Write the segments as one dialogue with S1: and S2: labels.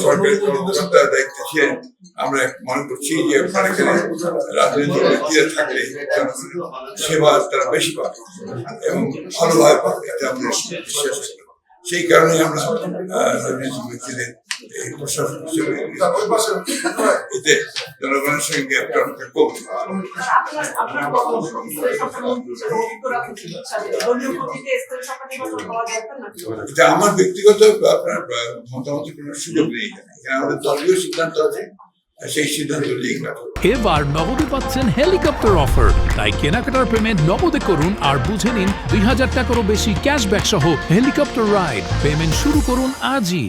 S1: সরকারি কর্মকর্তার দায়িত্বে ছিলেন, আমরা মনে করছি যে এখানে রাজনৈতিক ব্যক্তিরা থাকলে সেবা তারা বেশি পাবে এবং ভালোভাবে পাবে, এটা আমরা বিশ্বাস করি। সেই কারণে আমরা রাজনৈতিক ব্যক্তিদের এই প্রশাসন হিসেবে এতে জনগণের সঙ্গে একটা অনেকটা কমবে। এটা আমার ব্যক্তিগত আপনার মতামতের কোনো সুযোগ নেই, এখানে আমাদের দলীয় সিদ্ধান্ত আছে, সেই সিদ্ধান্ত নিয়ে
S2: এবার নগদে পাচ্ছেন হেলিকপ্টার অফার, তাই কেনাকাটার পেমেন্ট নগদে করুন আর বুঝে নিন 2000 টাকারও বেশি ক্যাশব্যাক সহ হেলিকপ্টার রাইড। পেমেন্ট শুরু করুন আজই।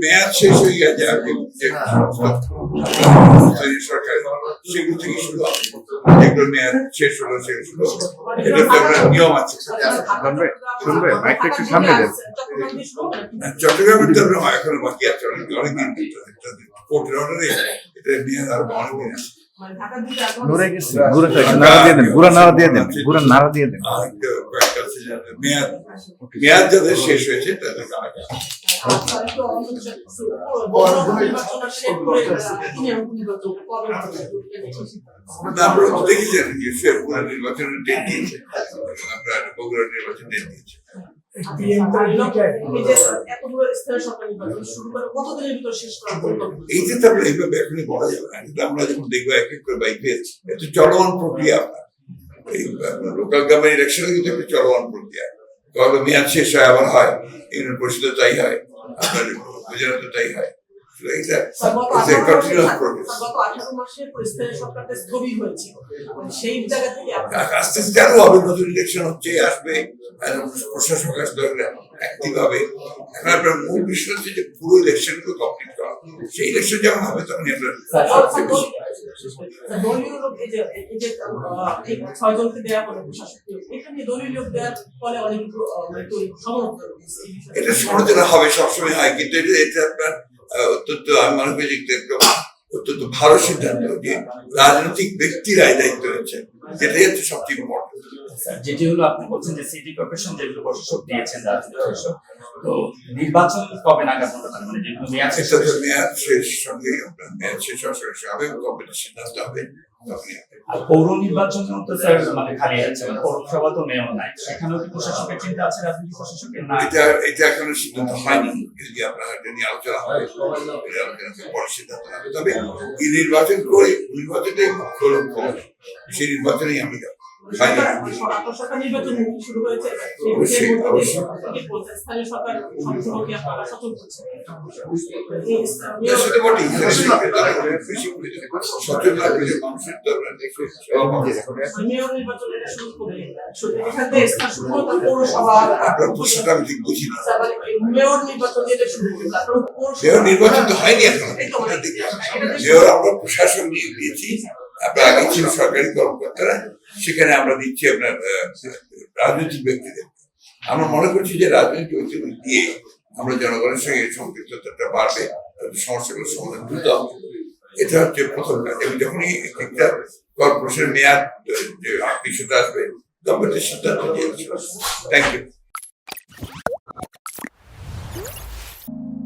S1: মেয়াদ শেষ হয়ে গেছে, সরকার সেগুলো থেকে শুরু হবে, যেগুলো মেয়াদ শেষ হলো সেগুলো এটা তো একটা নিয়ম আছে। চট্টগ্রামের তো এখনো বাকি আছে, অনেকদিন কোর্টের অর্ডারে এটা মেয়াদ আরো অনেকদিন আছে। মেয়াদ যাদের শেষ হয়েছে তাদের আপনারা দেখেছেন যে শেরপুরা নির্বাচনের ডেট দিয়েছে, আপনার বগুড়া নির্বাচন ডেট দিয়েছে। এই যে তারপরে এইভাবে এখনই বলা যাবে না, কিন্তু আমরা যখন দেখবো এক এক করে বাইকে একটা চলমান প্রক্রিয়া, আপনার এই লোকাল গভর্নমেন্ট ইলেকশনে কিন্তু একটা চলমান প্রক্রিয়া, কবে মেয়াদ শেষ হয় আবার হয়, ইউনিয়ন পরিষদে তাই হয়, আপনার গুজরাটে তাই হয়। আস্তে আস্তে আরো হবে, নতুন ইলেকশন হচ্ছে, আসবে, প্রশাসক আসবে অ্যাক্টিভ হবে। এখন আপনার মূল বিষয় হচ্ছে যে পুরো ইলেকশন গুলো কমপ্লিট করা, সেই ইলেকশন যখন হবে তখন এটা সমালোচনা হবে, সবসময় হয়, কিন্তু এটা আপনার অত্যন্ত আমি মনে করি যে অত্যন্ত ভালো সিদ্ধান্ত যে রাজনৈতিক ব্যক্তিরা দায়িত্ব নিচ্ছেন, যেটাই হচ্ছে সবচেয়ে ইম্পর্টেন্ট।
S3: যেটি হলো আপনি বলছেন যে সিটি কর্পোরেশন যেগুলো প্রশাসক দিয়েছেন রাজনৈতিক প্রশাসক, তো নির্বাচন কবে নাগাদ হতে পারে, মানে যেগুলো মেয়াদ শেষ
S1: মেয়াদ শেষ সঙ্গে আপনার মেয়াদ শেষ হওয়ার হবে, গভর্নমেন্টের সিদ্ধান্ত হবে।
S3: আর পৌর নির্বাচন তো স্যার মানে খালি আছে, মানে পৌরসভা তো মেয়র নাই, সেখানেও কি প্রশাসকের চিন্তা আছে, রাজনৈতিক প্রশাসকের না?
S1: এটা এখনো সিদ্ধান্ত হয়নি, যদি আপনার এটা নিয়ে আলোচনা হয় পরে সিদ্ধান্ত হবে। তবে এই নির্বাচন করে নির্বাচনটাই সেই নির্বাচনেই আমি যাবো। নির্বাচন তো হয়নি এখন, আমরা প্রশাসন নিয়ে দিয়েছি, আপনার আগে ছিল সরকারি কর্মকর্তারা, সেখানে আমরা দিচ্ছি আপনার রাজনৈতিক ব্যক্তিদের। আমরা মনে করছি যে রাজনৈতিক ব্যক্তিদের দিয়ে আমরা জনগণের সঙ্গে সম্পৃক্ততাটা বাড়বে, সমস্যাগুলোর সমাধান দ্রুত হবে। এটা হচ্ছে প্রথম কাজ। এবং যখনই একটা কর্পোরেশনের মেয়াদ যে বিষয়টা আসবে, গভর্নমেন্টের সিদ্ধান্ত নিয়ে আসবে। Thank you.